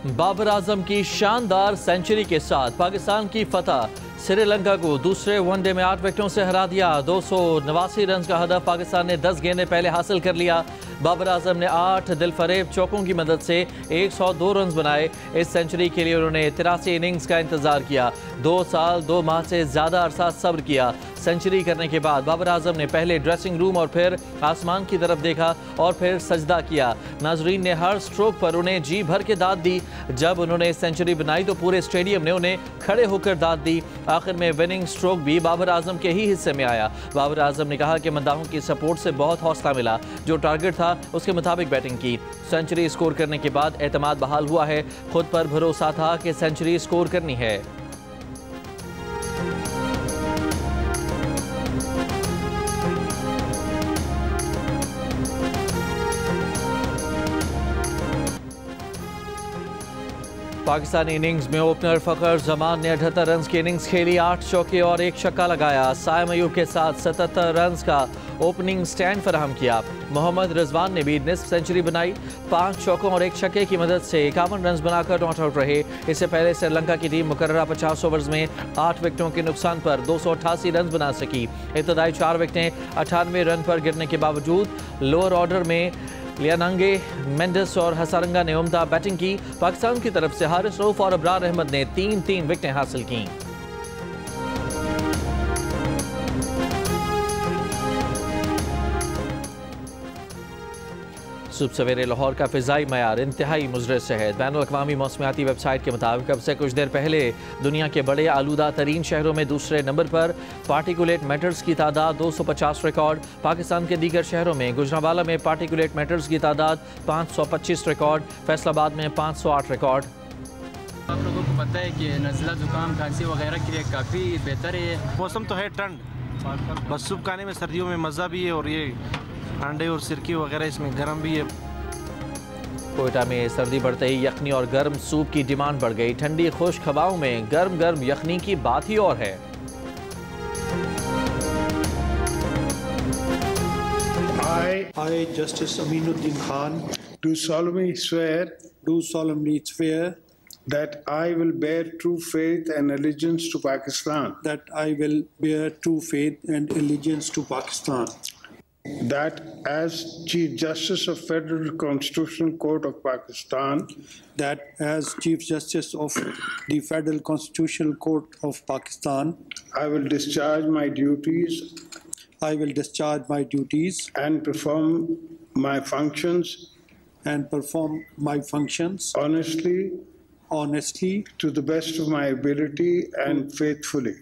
बाबर आजम की शानदार सेंचुरी के साथ पाकिस्तान की फतह। श्रीलंका को दूसरे वनडे में 8 विकेटों से हरा दिया। 289 रन का हदफ पाकिस्तान ने 10 गेंदें पहले हासिल कर लिया। बाबर आजम ने 8 दिलफरेब चौकों की मदद से 102 रन बनाए। इस सेंचुरी के लिए उन्होंने 83 इनिंग्स का इंतजार किया। 2 साल 2 माह से ज्यादा अरसा सब्र किया। सेंचुरी करने के बाद बाबर आजम ने पहले ड्रेसिंग रूम और फिर आसमान की तरफ देखा और फिर सजदा किया। नाजरीन ने हर स्ट्रोक पर उन्हें जी भर के दाद दी। जब उन्होंने सेंचुरी बनाई तो पूरे स्टेडियम ने उन्हें खड़े होकर दाद दी। आखिर में विनिंग स्ट्रोक भी बाबर आजम के ही हिस्से में आया। बाबर आजम ने कहा कि मद्दाहों की सपोर्ट से बहुत हौसला मिला। जो टारगेट था उसके मुताबिक बैटिंग की। सेंचुरी स्कोर करने के बाद एतमाद बहाल हुआ है। खुद पर भरोसा था कि सेंचुरी स्कोर करनी है। पाकिस्तानी इनिंग्स में ओपनर फखर जमान ने 78 रन की इनिंग्स खेली। 8 चौके और 1 छक्का लगाया। साइम अयूब के साथ 77 रन का ओपनिंग स्टैंड फराहम किया। मोहम्मद रिजवान ने भी निस्फ सेंचुरी बनाई। 5 चौकों और 1 छक्के की मदद से 51 रन बनाकर नॉट आउट रहे। इससे पहले श्रीलंका की टीम मुकर्ररा 50 ओवर्स में 8 विकेटों के नुकसान पर 288 रन बना सकी। इब्तदाई 4 विकेटें 98 रन पर गिरने के बावजूद लोअर ऑर्डर में लियानंगे, मेंडिस और हसारंगा ने उम्दा बैटिंग की। पाकिस्तान की तरफ से हारिस रऊफ और अबरार अहमद ने 3-3 विकेटें हासिल की। सुबह सवेरे लाहौर का फ़िज़ाई मयार इंतहाई मुज़रत है। बैनुल-अक़वामी मौसमियाती वेबसाइट के मुताबिक अब से कुछ देर पहले दुनिया के बड़े आलूदा तरीन शहरों में दूसरे नंबर पर पार्टिकुलेट मैटर्स की तादाद 250 रिकॉर्ड। पाकिस्तान के दीगर शहरों में गुजरांवाला में पार्टिकुलेट मैटर्स की तादाद 525 रिकॉर्ड, फैसलाबाद में 508 रिकॉर्ड। आप लोगों को पता है कि नज़ला ज़ुकाम खांसी वगैरह के लिए काफ़ी बेहतर है। मौसम तो है ठंड, बस सूप खाने में सर्दियों में मज़ा भी है और ये अंडे और सिरकी वगैरह इसमें गर्म भी है। कोयटा में सर्दी बढ़ते ही यखनी और गर्म सूप की डिमांड बढ़ गई। ठंडी खुश्क हवाओं में गर्म गर्म यखनी की बात ही और है। I, Justice Aminuddin Khan, do solemnly swear that I will bear true faith and allegiance to Pakistan. That as Chief Justice of Federal Constitutional Court of Pakistan, I will discharge my duties and perform my functions honestly to the best of my ability and faithfully.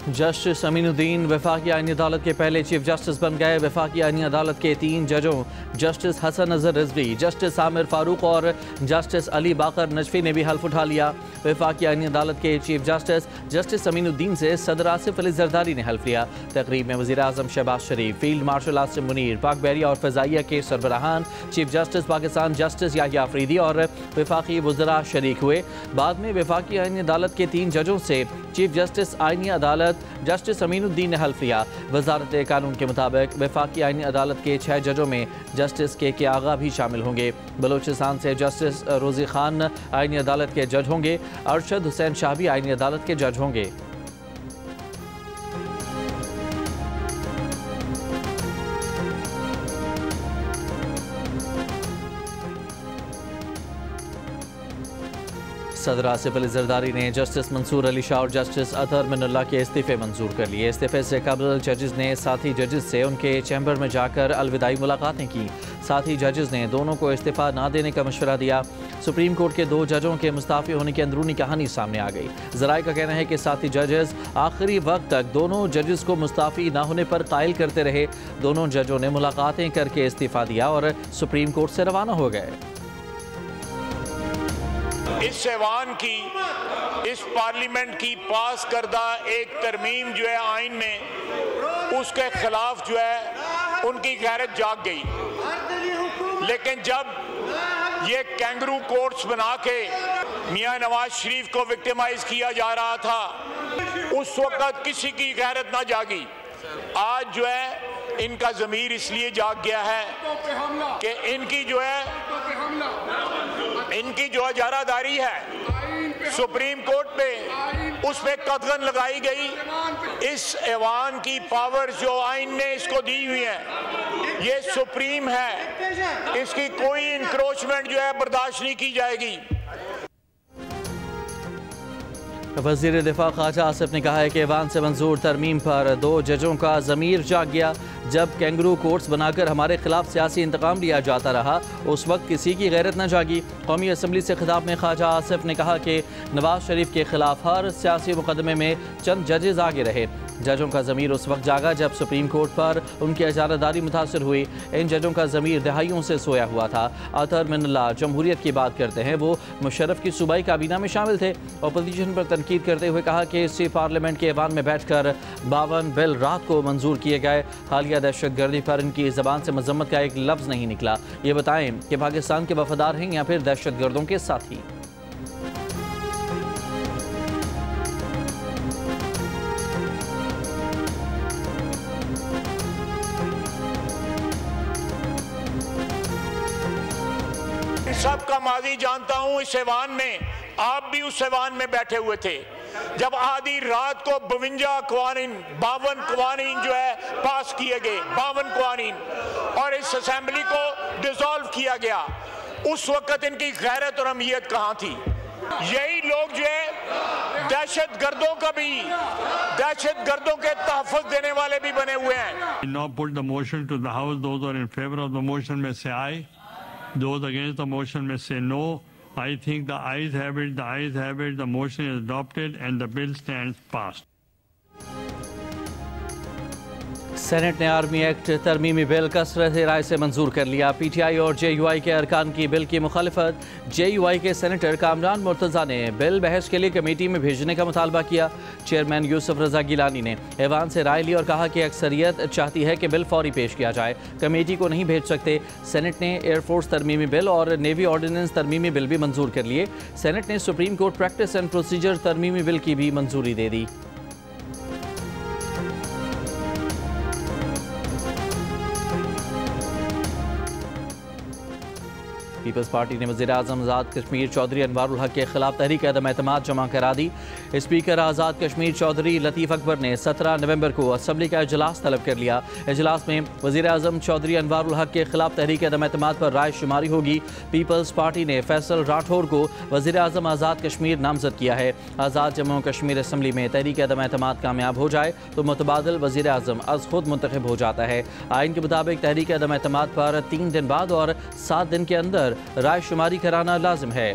Justice Aminuddin वफाकी आईनी अदालत के पहले chief justice बन गए। वफाकी आईनी अदालत के 3 जजों जस्टिस हसन नज़र रिजवी, जस्टिस आमिर फारूक और जस्टिस अली बाकर नजफी ने भी हल्फ उठा लिया। वफाकी आईनी अदालत के चीफ जस्टिस जस्टिस अमीनुद्दीन से सदर आसिफ अली जरदारी ने हल्फ लिया। तकरीब में वज़ीर आज़म शहबाज शरीफ, फील्ड मार्शल आसिम मुनीर, पाक बहरिया और फ़ज़ाइया के सरबराहान, chief justice Pakistan justice Yahya Afridi और वफाकी वज़रा शरीक हुए। बाद में वफाकी आईनी अदालत के 3 जजों से चीफ जस्टिस आईनी अदालत जस्टिस अमीनुद्दीन ने हल्फ लिया। वजारत कानून के मुताबिक वफाकी आईनी अदालत के 6 जजों में जस्टिस के आगा भी शामिल होंगे। बलोचिस्तान से जस्टिस रोज़ी खान आईनी अदालत के जज होंगे। अरशद हुसैन शाह भी आईनी अदालत के जज होंगे। सदर आसिफ अली जरदारी ने जस्टिस मंसूर अली शाह और जस्टिस अतहर मिनुल्लाह के इस्तीफ़े मंजूर कर लिए। इस्तीफ़े से कबल जजेस ने साथी जजेस से उनके चैम्बर में जाकर अलविदाई मुलाकातें की। साथी जजेस ने दोनों को इस्तीफ़ा ना देने का मशवरा दिया। सुप्रीम कोर्ट के 2 जजों के मुस्ताफ़ी होने की अंदरूनी कहानी सामने आ गई। ज़राए का कहना है कि साथी जजेस आखिरी वक्त तक दोनों जजेस को मुस्ताफ़ी ना होने पर कायल करते रहे। दोनों जजों ने मुलाकातें करके इस्तीफ़ा दिया और सुप्रीम कोर्ट से रवाना हो गए। इस ऐवान की, इस पार्लियामेंट की पास करदा एक तरमीम जो है आइन में, उसके खिलाफ जो है उनकी गैरत जाग गई। लेकिन जब ये कैंगरू कोर्ट्स बना के मियां नवाज शरीफ को विक्टिमाइज किया जा रहा था, उस वक्त किसी की गैरत ना जागी। आज जो है इनका ज़मीर इसलिए जाग गया है कि इनकी जो है इजारादारी है सुप्रीम कोर्ट पे, उस पे कदगन लगाई गई। इस ऐवान की पावर जो आइन ने इसको दी हुई है ये सुप्रीम है, इसकी कोई इंक्रोचमेंट जो है बर्दाश्त नहीं की जाएगी। वज़ीर दिफा ख्वाजा आसिफ ने कहा है कि ऐवान से मंजूर तरमीम पर 2 जजों का ज़मीर जाग गया। जब कैंगरू कोर्ट्स बनाकर हमारे खिलाफ सियासी इंतकाम लिया जाता रहा उस वक्त किसी की गैरत न जागी। कौमी असम्बली से खिताब में ख्वाजा आसिफ ने कहा कि नवाज शरीफ के खिलाफ हर सियासी मुकदमे में चंद जजेस आगे रहे। जजों का ज़मीर उस वक्त जागा जब सुप्रीम कोर्ट पर उनकी इजारादारी मुतासर हुई। इन जजों का ज़मीर दहाइयों से सोया हुआ था। अतर मिनल्ला जमहूरियत की बात करते हैं, वो मुशर्रफ की सूबाई काबीना में शामिल थे। अपोजिशन पर तनकीद करते हुए कहा कि इसी पार्लियामेंट के ऐवान में बैठकर 52 बिल रात को मंजूर किए गए। हालिया दहशत गर्दी पर इनकी ज़बान से मजम्मत का एक लफ्ज़ नहीं निकला। ये बताएं कि पाकिस्तान के वफादार हैं या फिर दहशत गर्दों के साथी। सब का माजी जानता हूं। इस ऐवान में आप भी उस ऐवान में बैठे हुए थे जब आधी रात को 52 कवानीन जो है पास किए गए, 52 कवानीन, और इस असेंबली को डिसॉल्व किया गया। उस वक्त इनकी गैरत और अहमियत कहाँ थी? यही लोग जो है दहशत गर्दों के तहफ़्फ़ुज़ देने वाले भी बने हुए हैं। Now put the motion to the House. Those who are in favor of the motion may say aye. Those against the motion may say no. I think the ayes have it. The ayes have it. The motion is adopted and the bill stands passed. Senate ने army act तरमीमी bill कसरत राय से मंजूर कर लिया। PTI और JUI के अरकान की बिल की मुखालिफत। JUI के सेनेटर कामरान मुर्तज़ा ने बिल बहस के लिए कमेटी में भेजने का मुतालबा किया। चेयरमैन यूसुफ रजा गिलानी ने ऐवान से राय ली और कहा कि अक्सरियत चाहती है कि बिल फौरी पेश किया जाए, कमेटी को नहीं भेज सकते। सेनेट ने एयरफोर्स तरमीमी बिल और नेवी ऑर्डिनेंस तरमीमी बिल भी मंजूर कर लिए। सेनेट ने supreme court practice and procedure तरमीमी बिल की भी मंजूरी दे दी। पीपल्स पार्टी ने वज़ीर आज़म आज़ाद कश्मीर चौधरी अनवारुल हक के खिलाफ तहरीक अदम एतमाद जमा करा दी। स्पीकर आज़ाद कश्मीर चौधरी लतीफ़ अकबर ने 17 नवंबर को असम्बली का इजलास तलब कर लिया। इजलास में वज़ीर आज़म चौधरी अनवारुल हक के खिलाफ तहरीक अदम एतमाद पर राय शुमारी होगी। पीपल्स पार्टी ने फैसल राठौर को वज़ीर आज़म आज़ाद कश्मीर नामजद किया है। आज़ाद जम्मू कश्मीर असम्बली में तहरीक अदम एतमाद कामयाब हो जाए तो मुतबादिल वज़ीर आज़म अज़ खुद मुंतखब हो जाता है। आइन के मुताबिक तहरीक अदम एतमाद पर 3 दिन बाद और 7 दिन के अंदर राय शुमारी कराना लाजिम है।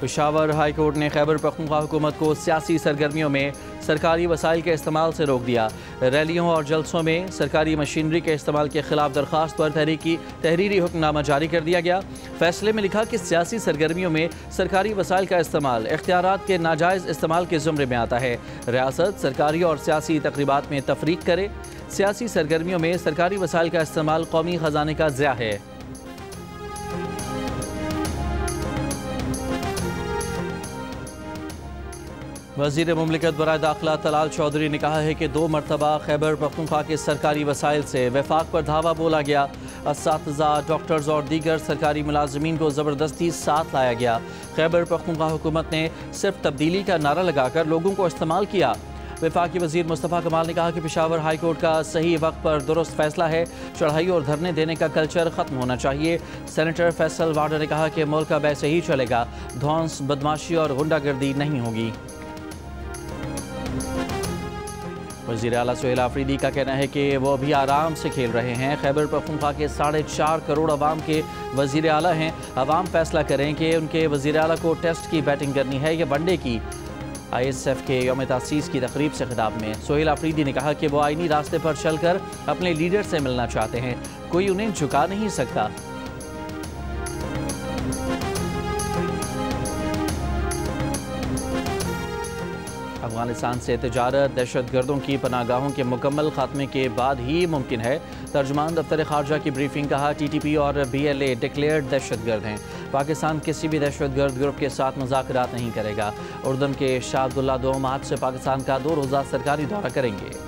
पेशावर हाई कोर्ट ने खैबर पख्तूनख्वा हुकूमत को सियासी सरगर्मियों में सरकारी वसाइल के इस्तेमाल से रोक दिया। रैलियों और जलसों में सरकारी मशीनरी के इस्तेमाल के खिलाफ दरख्वास्त पर तहरीरी हुक्मनामा जारी कर दिया गया। फैसले में लिखा कि सियासी सरगर्मियों में सरकारी वसाइल का इस्तेमाल इख्तियारात के नाजायज़ इस्तेमाल के ज़ुमरे में आता है। रियासत सरकारी और सियासी तकरीबात में तफरीक करे। सियासी सरगर्मियों में सरकारी वसाइल का इस्तेमाल कौमी ख़जाने का ज़िया है। वज़ीर मुमलिकत बराए दाखिला तलाल चौधरी ने कहा है कि 2 मरतबा खैबर पख्तूनख्वा के सरकारी वसाइल से वफाक पर धावा बोला गया। असातिज़ा, डॉक्टर्स और दीगर सरकारी मुलाजमीन को ज़बरदस्ती साथ लाया गया। खैबर पख्तूनख्वा हुकूमत ने सिर्फ तब्दीली का नारा लगाकर लोगों को इस्तेमाल किया। वफाकी वज़ीर मुस्तफ़ा कमाल ने कहा कि पेशावर हाई कोर्ट का सही वक्त पर दुरुस्त फैसला है। चढ़ाई और धरने देने का कल्चर ख़त्म होना चाहिए। सेनेटर फैसल वाडा ने कहा कि मुल्क अब ऐसे ही चलेगा, धौंस, बदमाशी और गुंडागर्दी नहीं होगी। वज़ीर आला सुहेल आफरीदी का कहना है कि वो अभी आराम से खेल रहे हैं। खैबर पख्तूनख्वा के 4.5 करोड़ अवाम के वज़ीर आला हैं। अवाम फैसला करें कि उनके वज़ीर आला को टेस्ट की बैटिंग करनी है या वनडे की। ISF के यौम तासीस की तकरीब से खिताब में सुहेल आफरीदी ने कहा कि वो आइनी रास्ते पर चलकर अपने लीडर से मिलना चाहते हैं, कोई उन्हें झुका नहीं सकता। अफगानिस्तान से तिजारत दहशतगर्दों की पनागाहों के मुकम्मल खात्मे के बाद ही मुमकिन है। तर्जुमान दफ्तर खारजा की ब्रीफिंग, कहा TTP और BLA डिक्लेयर्ड दहशतगर्द हैं। पाकिस्तान किसी भी दहशतगर्द ग्रुप के साथ मुज़ाकरात नहीं करेगा। उर्दन के शाह अब्दुल्ला 2 मार्च से पाकिस्तान का 2 रोज़ा सरकारी दौरा करेंगे।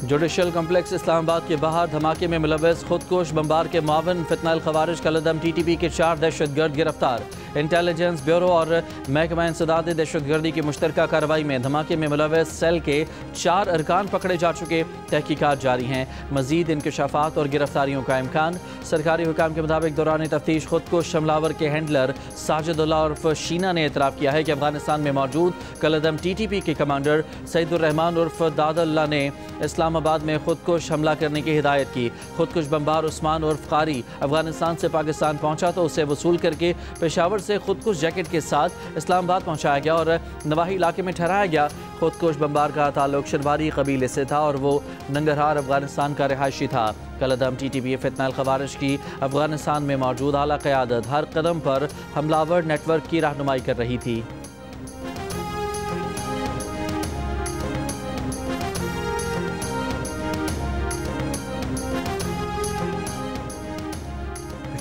जुडिशल कम्प्लेक्स इस्लामाबाद के बाहर धमाके में मुलव्वस खुदकुश बमबार के मुआवन फितनल खवारिज कलदम TTP के 4 दहशतगर्द गिरफ्तार। इंटेलिजेंस ब्यूरो और महकमा इंसदाद दहशतगर्दी की मुश्तरका कार्रवाई में धमाके में मुलव्वस सेल के 4 अरकान पकड़े जा चुके। तहकीकात जारी हैं। मजीद इंकशाफात और गिरफ्तारियों का इम्कान। सरकारी हुकाम के मुताबिक दौरान तफ्तीश खुदकुश हमलावर के हैंडलर साजिदुल्लाह उर्फ शीना ने एतराफ़ किया है कि अफगानिस्तान में मौजूद कलदम TTP के कमांडर सईदुर्रहमान उर्फ दादल्ला ने इस्लामाबाद में खुदकुश हमला करने की हिदायत की। खुदकुश बमबार उस्मान उर्फ कारी अफगानिस्तान से पाकिस्तान पहुंचा तो उसे वसूल करके पेशावर से खुदकुश जैकेट के साथ इस्लामाबाद पहुंचाया गया और नवाही इलाके में ठहराया गया। खुदकुश बमबार का ताल्लुक शरवारी कबीले से था और वो नंगरहार अफगानिस्तान का रिहायशी था। कलदम TTP फितनल खवारिज की अफगानिस्तान में मौजूद आला क़यादत हर कदम पर हमलावर नेटवर्क की रहनुमाई कर रही थी।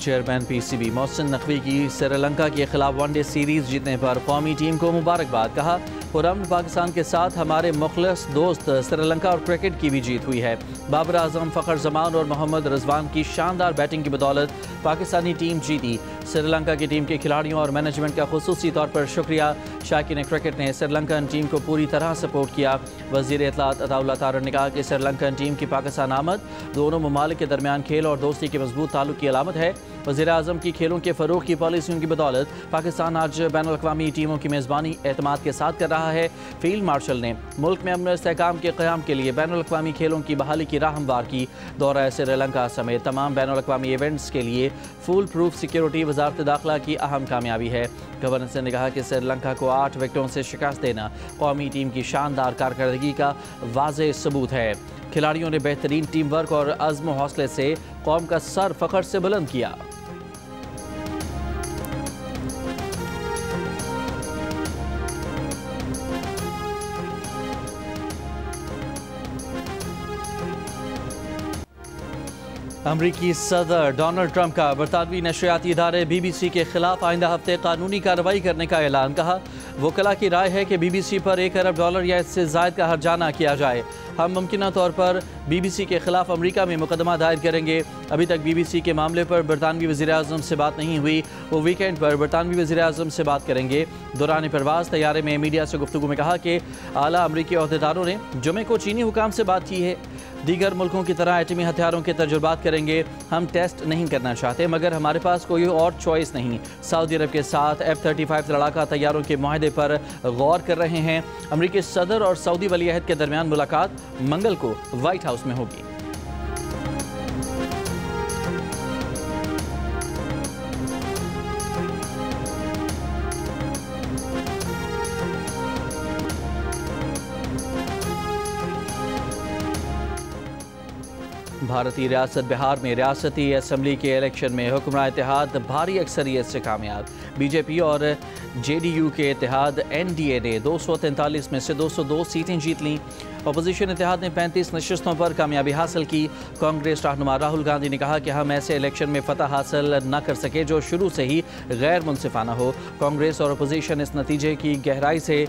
चेयरमैन PCB मोहसिन नकवी की श्रीलंका के खिलाफ वनडे सीरीज जीतने पर कौमी टीम को मुबारकबाद। कहा, पुरअमन पाकिस्तान के साथ हमारे मुखलिस दोस्त श्रीलंका और क्रिकेट की भी जीत हुई है। बाबर आजम, फ़खर जमान और मोहम्मद रिजवान की शानदार बैटिंग की बदौलत पाकिस्तानी टीम जीती। श्रीलंका की टीम के खिलाड़ियों और मैनेजमेंट का खुसूसी तौर पर शुक्रिया। शायकीन क्रिकेट ने श्रीलंकन टीम को पूरी तरह सपोर्ट किया। वज़ीर इत्तलात अताउल्लाह तारड़ ने कहा कि श्रीलंकन टीम की पाकिस्तान आमद दोनों ममालिक के दरमियान खेल और दोस्ती के मजबूत ताल्लुक की अलामत है। वज़ीर आज़म की खेलों के फ़रोग़ की पॉलिसियों की बदौलत पाकिस्तान आज बैनुल-अक़वामी टीमों की मेज़बानी एतमाद के साथ कर रहा है। फील्ड मार्शल ने मुल्क में अमन इस्तेहकाम के क़याम के लिए बैनुल-अक़वामी खेलों की बहाली की राह हमवार की। दौरा श्रीलंका समेत तमाम बैनुल-अक़वामी इवेंट्स के लिए फुल प्रूफ सिक्योरिटी वज़ारत दाखिला की अहम कामयाबी है। गवर्नर ने कहा कि श्रीलंका को 8 विकेटों से शिकस्त देना कौमी टीम की शानदार कारकर्दगी का वाज़ेह सबूत है। खिलाड़ियों ने बेहतरीन टीम वर्क और अज़्म व हौसले से कौम का सर फ़ख्र से बुलंद किया। अमरीकी सदर डोनाल्ड ट्रंप का बरतानवी नशरियाती इदारे BBC के खिलाफ आइंदा हफ्ते कानूनी कार्रवाई करने का ऐलान। कहा, वकला की राय है कि BBC पर $1 अरब या इससे ज़ायद का हर्जाना किया जाए। हम मुमकिन तौर पर BBC के खिलाफ अमेरिका में मुकदमा दायर करेंगे। अभी तक BBC के मामले पर बरतानवी वज़ीर आज़म से बात नहीं हुई। वो वीकेंड पर बरतानवी वज़ीर आज़म से बात करेंगे। दौरान परवाज़ तैयारे में मीडिया से गुफ्तगू में कहा कि आला अमरीकी अहदेदारों ने जुमे को चीनी हुकाम से बात की है। दीगर मुल्कों की तरह एटमी हथियारों के तजुर्बात करेंगे। हम टेस्ट नहीं करना चाहते मगर हमारे पास कोई और चॉइस नहीं। सऊदी अरब के साथ F-35 लड़ाका तैयारों के मुआहदे पर गौर कर रहे हैं। अमरीकी सदर और सऊदी वली अहद के दरमियान मुलाकात मंगल को व्हाइट हाउस में होगी। भारतीय रियासत बिहार में रियासती असम्बली के इलेक्शन में हुक्मरान इत्तेहाद भारी अक्सरियत से कामयाब। BJP और JDU के इत्तेहाद NDA ने 243 में से 202 सीटें जीत लीं। अपोजिशन इत्तेहाद ने 35 नशिस्तों पर कामयाबी हासिल की। कांग्रेस रहनुमा राहुल गांधी ने कहा कि हम ऐसे इलेक्शन में फतह हासिल न कर सके जो शुरू से ही गैर मुनसिफाना हो। कांग्रेस और अपोजिशन इस नतीजे की गहराई से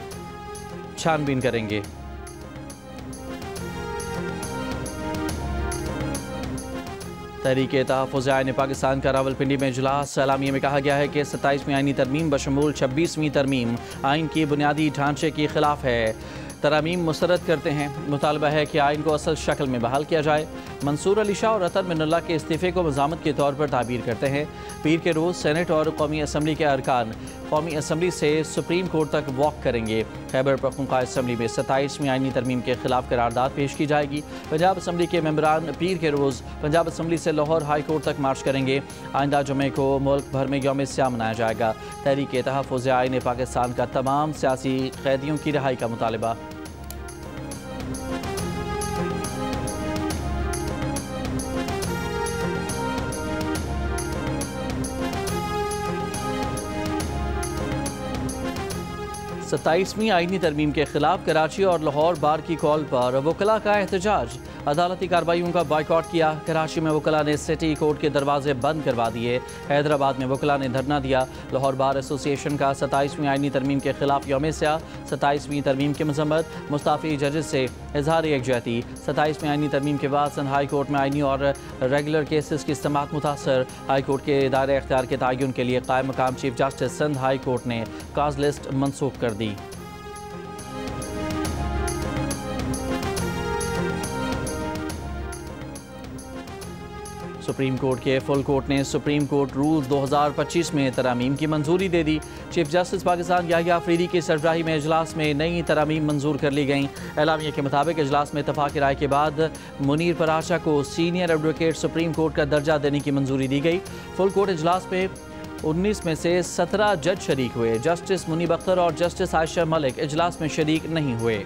छानबीन करेंगे। तहरीक तहफ़्फ़ुज़ आईन पाकिस्तान का रावलपिंडी में इजलास। सलामिया में कहा गया है कि 27वीं आईनी तरमीम बशमूल 26वीं तरमीम आइन की बुनियादी ढांचे के खिलाफ है। तरामीम मुस्तरद करते हैं। मुतालबा है कि आइन को असल शक्ल में बहाल किया जाए। मंसूर अली शाह और अतर मिन्नल्लाह के इस्तीफ़े को मज़ामत के तौर पर ताबीर करते हैं। पीर के रोज़ सेनेट और कौमी असम्बली के अरकान कौमी असम्बली से सुप्रीम कोर्ट तक वॉक करेंगे। खैबर पख्तूनख्वा असम्बली में 27वीं आइनी तरमीम के खिलाफ करारदाद पेश की जाएगी। पंजाब असम्बली के मेंबरान पीर के रोज़ पंजाब असम्बली से लाहौर हाई कोर्ट तक मार्च करेंगे। आइंदा जुमे को मुल्क भर में यौम स्याह मनाया जाएगा। तहरीक तहफ़्फ़ुज़ आईन पाकिस्तान का तमाम सियासी कैदियों की रिहाई का मुतालबा। 27वीं आईनी तरमीम के खिलाफ कराची और लाहौर बार की कॉल पर वकला का एहतजाज। अदालती कार्रवाइयों का बॉयकॉट किया। कराची में वकला ने सिटी कोर्ट के दरवाजे बंद करवा दिए। हैदराबाद में वकला ने धरना दिया। लाहौर बार एसोसिएशन का 27वीं आईनी तरमीम के खिलाफ यौम स्याह। 27वीं तरमीम की मजम्मत। मुस्ताफी जजेस से इजहार यकजहती। 27वीं आईनी तरमीम के बाद सन हाई कोर्ट में आईनी और रेगुलर केसेस की इस्तेमाल मुतासर। हाई कोर्ट के दायरे इख्तियार के तयन के लिए कायम मकाम chief justice Sindh high court ने काज लिस्ट मनसूख कर दी। सुप्रीम कोर्ट के फुल कोर्ट ने सुप्रीम कोर्ट रूल्स 2025 में तरामीम की मंजूरी दे दी। चीफ जस्टिस पाकिस्तान याहिया अफरीदी की सरबराही में इजलास में नई तरामीम मंजूर कर ली गईं। एलामिया के मुताबिक इजलास में इत्तफाक़ राय के बाद मुनीर पराशा को सीनियर एडवोकेट सुप्रीम कोर्ट का दर्जा देने की मंजूरी दी गई। फुल कोर्ट इजलास में 19 में से 17 जज शरीक हुए। जस्टिस मुनीब अख्तर और जस्टिस आयशा मलिक इजलास में शरीक नहीं हुए।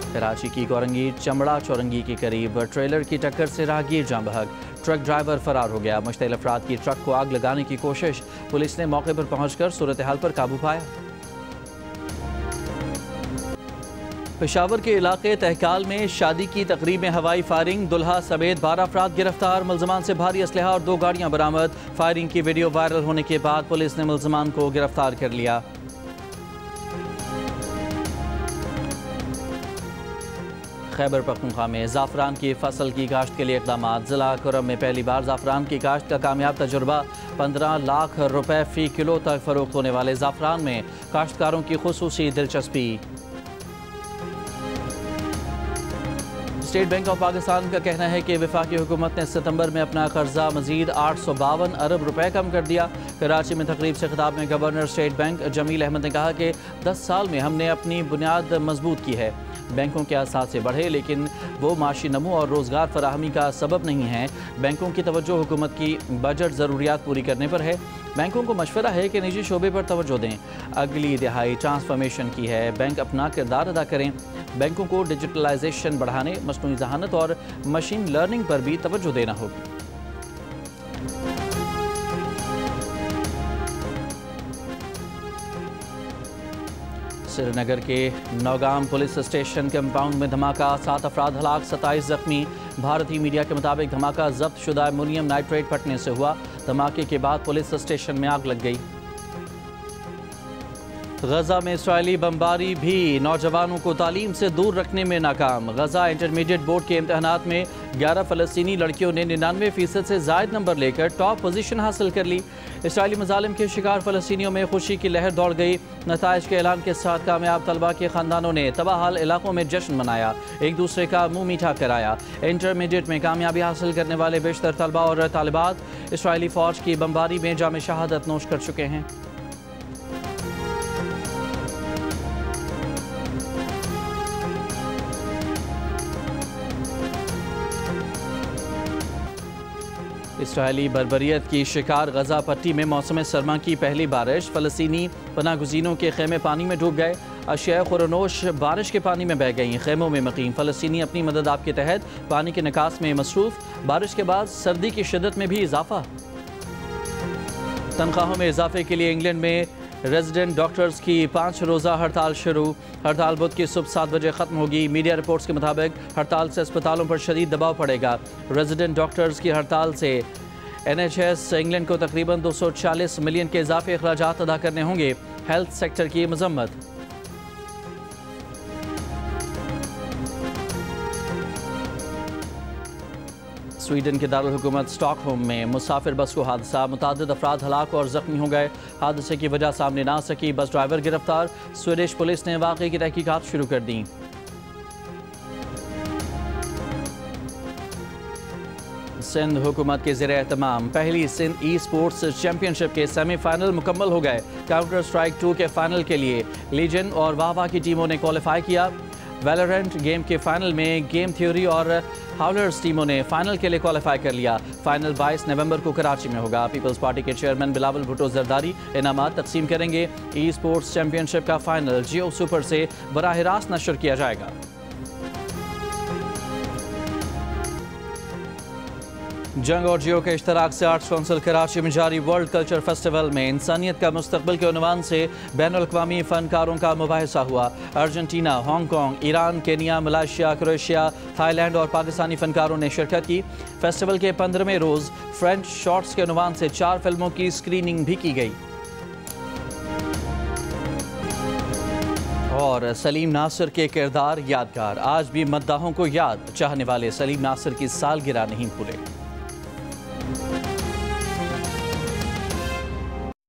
कराची की गौरंगी चमड़ा चौरंगी के करीब ट्रेलर की टक्कर से राहगीर जाम बहक। ट्रक ड्राइवर फरार हो गया। मुश्तइल अफराद की ट्रक को आग लगाने की कोशिश। पुलिस ने मौके पर पहुंचकर सूरत हाल पर काबू पाया। पेशावर के इलाके तहकाल में शादी की तकरीब में हवाई फायरिंग। दुल्हा समेत 12 अफराद गिरफ्तार। मुलजमान से भारी असलहा और 2 गाड़ियां बरामद। फायरिंग की वीडियो वायरल होने के बाद पुलिस ने मुलजमान को गिरफ्तार कर लिया। खैबर पख्तूनख्वा में ज़ाफ़रान की फसल की काश्त के लिए इक़दाम। ज़िला कुरम में पहली बार ज़ाफ़रान की काश्त का कामयाब तजुर्बा। 15 लाख रुपए फ़ी किलो तक फ़रोख्त होने वाले ज़ाफ़रान में काश्तकारों की खुसूसी दिलचस्पी। स्टेट बैंक ऑफ पाकिस्तान का कहना है कि वफाकी हुकूमत ने सितंबर में अपना कर्जा मजीद 852 अरब रुपए कम कर दिया। कराची में तकरीब से खिताब में governor State Bank Jamil Ahmed ने कहा कि 10 साल में हमने अपनी बुनियाद मजबूत की है। बैंकों के असासे बढ़े लेकिन वो माशी नमू और रोज़गार फराहमी का सबब नहीं है। बैंकों की तवज्जो हुकूमत की बजट ज़रूरियात पूरी करने पर है। बैंकों को मशवरा है कि निजी शोबे पर तवज्जो दें। अगली दिहाई ट्रांसफॉर्मेशन की है। बैंक अपना किरदार अदा करें। बैंकों को डिजिटलाइजेशन बढ़ाने, मसनूई ज़हानत और मशीन लर्निंग पर भी तवज्जो देना होगी। श्रीनगर के नौगाम पुलिस स्टेशन कंपाउंड में धमाका। 7 अफराद हलाक, 27 जख्मी। भारतीय मीडिया के मुताबिक धमाका जब्त शुदा अमोनियम नाइट्रेट फटने से हुआ। धमाके के बाद पुलिस स्टेशन में आग लग गई। गजा में इसराइली बमबारी भी नौजवानों को तालीम से दूर रखने में नाकाम। गजा इंटरमीडिएट बोर्ड के इम्तहानात में 11 फ़लस्तीनी लड़कियों ने 99% से ज़ायद नंबर लेकर टॉप पोजीशन हासिल कर ली। इसराइली मजालिम के शिकार फ़लस्तीनियों में खुशी की लहर दौड़ गई। नताइज के ऐलान के साथ कामयाब तलबा के ख़ानदानों ने तबाहाल इलाकों में जश्न मनाया, एक दूसरे का मुँह मीठा कराया। इंटरमीडिएट में कामयाबी हासिल करने वाले बेशतर तलबा और तालिबात इसराइली फ़ौज की बमबारी में जाम शहादत नोश कर चुके हैं। इसराइली बर्बरियत की शिकार गजा पट्टी में मौसम सरमा की पहली बारिश। फ़लस्तीनी पनागुज़ीनों के खेमे पानी में डूब गए। अशिया खुरनोश बारिश के पानी में बह गईं। खेमों में मुकीम फ़लस्तीनी अपनी मदद आप के तहत पानी के निकास में मसरूफ़। बारिश के बाद सर्दी की शिद्दत में भी इजाफा। तनख्वाहों में इजाफे के लिए इंग्लैंड में रेजिडेंट डॉक्टर्स की 5 रोज़ा हड़ताल शुरू। हड़ताल बुध की सुबह 7 बजे ख़त्म होगी। मीडिया रिपोर्ट्स के मुताबिक हड़ताल से अस्पतालों पर शदीद दबाव पड़ेगा। रेजिडेंट डॉक्टर्स की हड़ताल से NHS इंग्लैंड को तकरीबन 240 मिलियन के इजाफी अखराजात अदा करने होंगे। हेल्थ सेक्टर की मजम्मत। स्वीडन के दारुल हुकूमत स्टॉकहोम में मुसाफिर बस को हादसा। मुतादिद अफराद हलाक और जख्मी हो गए। हादसे की वजह सामने ना सकी। बस ड्राइवर गिरफ्तार। स्वीडिश पुलिस ने वाक़े की तहकीकात शुरू कर दी। सिंध हुकूमत के ज़ेर एहतमाम पहली सिंध ई स्पोर्ट्स चैम्पियनशिप के सेमीफाइनल मुकम्मल हो गए। काउंटर स्ट्राइक 2 के फाइनल के लिए लीजन और वाहवा की टीमों ने क्वालिफाई किया। वैलोरेंट गेम के फाइनल में गेम थ्योरी और हाउलर्स टीमों ने फाइनल के लिए क्वालिफाई कर लिया। फाइनल 22 नवंबर को कराची में होगा। पीपल्स पार्टी के चेयरमैन बिलावल भुट्टो जरदारी इनामात तकसीम करेंगे। ई स्पोर्ट्स चैम्पियनशिप का फाइनल जियो सुपर से बराह रास्त नशर किया जाएगा। जंग और जियो के इश्तराक से आर्ट्स काउंसिल कराची में जारी वर्ल्ड कल्चर फेस्टिवल में इंसानियत का मुस्तकबिल के उन्वान से बैनुल-अक़वामी फ़नकारों का मुबाहिसा हुआ। Argentina, Hong Kong, Iran, Kenya, Malaysia, Croatia, Thailand और पाकिस्तानी फ़नकारों ने शिरकत की। फेस्टिवल के 15वें रोज़ फ्रेंच शॉर्ट्स के उन्वान से 4 फिल्मों की स्क्रीनिंग भी की गई। और सलीम नासिर के किरदार यादगार, आज भी मद्दाहों को याद, चाहने वाले सलीम नासिर की सालगिरह नहीं भूले।